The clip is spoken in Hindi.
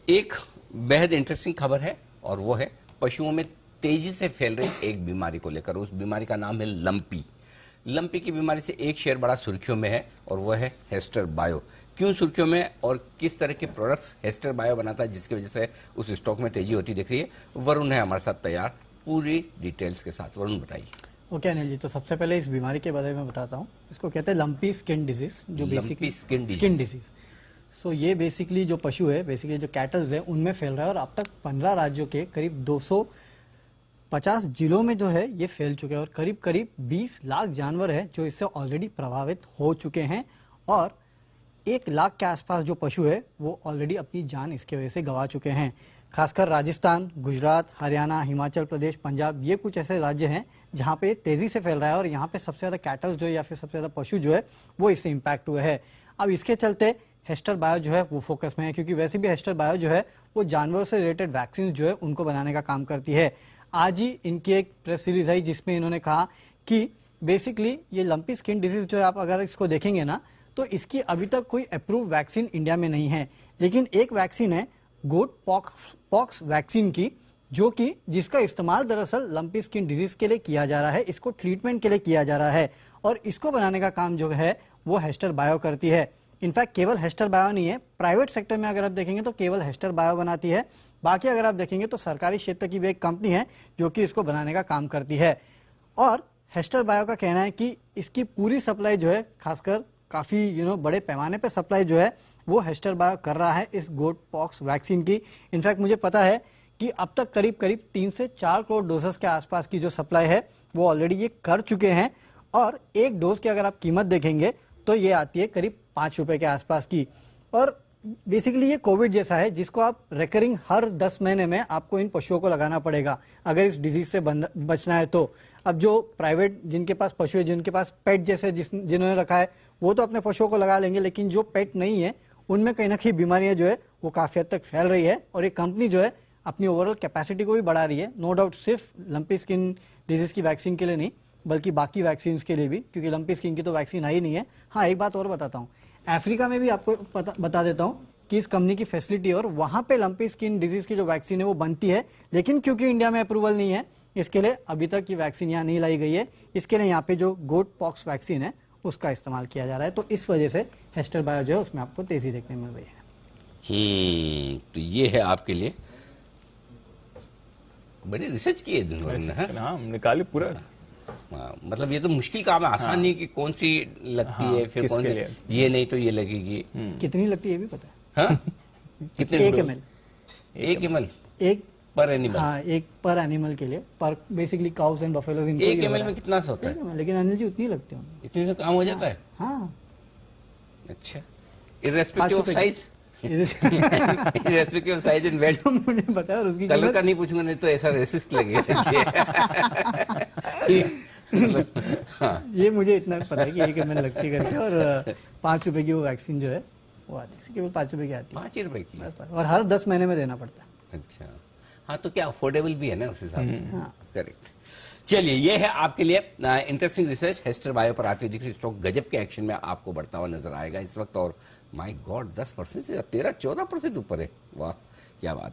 एक बेहद इंटरेस्टिंग खबर है और वो है पशुओं में तेजी से फैल रही एक बीमारी को लेकर। उस बीमारी का नाम है लंपी। लंपी की बीमारी से एक शेयर बड़ा सुर्खियों में है और वह है हेस्टर बायो। क्यों सुर्खियों में और किस तरह के प्रोडक्ट्स हेस्टर बायो बनाता है जिसकी वजह से उस स्टॉक में तेजी होती दिख रही है, वरुण है हमारे साथ तैयार पूरी डिटेल्स के साथ। वरुण बताइए। ओके अनिल जी, तो सबसे पहले इस बीमारी के बारे में बताता हूँ। इसको कहते हैं लंपी स्किन डिजीज, जो बेसिकली स्किन डिजीज। सो ये बेसिकली जो पशु है, बेसिकली जो कैटल्स है, उनमें फैल रहा है और अब तक 15 राज्यों के करीब 250 जिलों में जो है ये फैल चुके हैं और करीब करीब 20 लाख जानवर है जो इससे ऑलरेडी प्रभावित हो चुके हैं और 1 लाख के आसपास जो पशु है वो ऑलरेडी अपनी जान इसके वजह से गंवा चुके हैं। खासकर राजस्थान, गुजरात, हरियाणा, हिमाचल प्रदेश, पंजाब, ये कुछ ऐसे राज्य हैं जहां पे तेजी से फैल रहा है और यहाँ पे सबसे ज्यादा कैटल्स जो है या फिर सबसे ज्यादा पशु जो है वो इससे इम्पैक्ट हुए हैं। अब इसके चलते हेस्टर बायो जो है वो फोकस में है, क्योंकि वैसे भी हेस्टर बायो जो है वो जानवरों से रिलेटेड वैक्सीन जो है उनको बनाने का काम करती है। आज ही इनकी एक प्रेस रिलीज आई जिसमें इन्होंने कहा कि बेसिकली ये लंपी स्किन डिजीज जो है, आप अगर इसको देखेंगे ना तो इसकी अभी तक कोई अप्रूव वैक्सीन इंडिया में नहीं है, लेकिन एक वैक्सीन है गोट पॉक्स वैक्सीन की, जो कि जिसका इस्तेमाल दरअसल लंपी स्किन डिजीज के लिए किया जा रहा है, इसको ट्रीटमेंट के लिए किया जा रहा है और इसको बनाने का काम जो है वो हेस्टर बायो करती है। इनफैक्ट केवल हेस्टर बायो नहीं है, प्राइवेट सेक्टर में अगर आप देखेंगे तो केवल हेस्टर बायो बनाती है। बाकी अगर आप देखेंगे तो सरकारी क्षेत्र की भी एक कंपनी है जो कि इसको बनाने का काम करती है और हेस्टर बायो का कहना है कि इसकी पूरी सप्लाई जो है, खासकर काफी बड़े पैमाने पे सप्लाई जो है वो हेस्टर बायो कर रहा है इस गोट पॉक्स वैक्सीन की। इनफैक्ट मुझे पता है कि अब तक करीब करीब 3 से 4 करोड़ डोजेस के आसपास की जो सप्लाई है वो ऑलरेडी ये कर चुके हैं और एक डोज की अगर आप कीमत देखेंगे तो ये आती है करीब 5 रुपए के आसपास की। और बेसिकली ये कोविड जैसा है जिसको आप रेकरिंग हर 10 महीने में आपको इन पशुओं को लगाना पड़ेगा अगर इस डिजीज से बचना है तो। अब जो प्राइवेट जिनके पास पशु है, जिनके पास पेट जैसे जिन्होंने रखा है वो तो अपने पशुओं को लगा लेंगे, लेकिन जो पेट नहीं है उनमें कहीं ना कहीं बीमारियां जो है वो काफी हद तक फैल रही है और ये कंपनी जो है अपनी ओवरऑल कैपेसिटी को भी बढ़ा रही है। नो डाउट सिर्फ लंपी स्किन डिजीज की वैक्सीन के लिए नहीं बल्कि बाकी वैक्सीन के लिए भी, क्योंकि लंपी स्किन की तो वैक्सीन आई नहीं है। हाँ, एक बात और बताता हूँ, अफ्रीका में भी आपको बता देता हूँ कि इस कंपनी की फैसिलिटी और वहां पे लंपी स्किन डिजीज की जो वैक्सीन है वो बनती है, लेकिन क्योंकि इंडिया में अप्रूवल नहीं है इसके लिए अभी तक ये वैक्सीन यहाँ नहीं लाई गई है। इसके लिए यहाँ पे जो गोट पॉक्स वैक्सीन है उसका इस्तेमाल किया जा रहा है, तो इस वजह से हेस्टर बायो जो है उसमें आपको तेजी देखने मिल रही है। तो ये है आपके लिए बड़ी रिसर्च की है, हाँ निकाले पूरा। मतलब ये तो मुश्किल काम है, आसान नहीं कि कौन सी लगती है फिर कौन सी ये नहीं तो ये लगेगी। कितनी लगती है ये भी पता है? हाँ? कितने 1 ml, 1 ml एक पर एनिमल। हाँ, एक पर एनिमल के लिए, पर basically cows and buffaloes. 1 ml में कितना सा होता है? लेकिन अनिल जी उतनी लगती है, इतने से काम हो जाता है। हाँ। अच्छा, irrespective of size irrespective of size and weight. मुझे बताया और उसकी कलर का नहीं पूछूंगा, नहीं तो ऐसा रेसिस्ट लगेगा। हाँ। ये मुझे इतना पता है कि 1 ml लगती करके और 5 रुपए की वो वैक्सीन जो है वो आती है, केवल 5 रुपए की आती है। 5 रुपए की और हर 10 महीने में देना पड़ता है। अच्छा, हाँ, तो क्या अफोर्डेबल भी है ना उस हिसाब से। करेक्ट। चलिए, ये है आपके लिए इंटरेस्टिंग रिसर्च। हेस्टर बायो पर आती दिख रही स्टॉक गजब के एक्शन में आपको बढ़ता हुआ नजर आएगा इस वक्त और माय गॉड 10% से 13-14% ऊपर है। वाह, क्या बात है।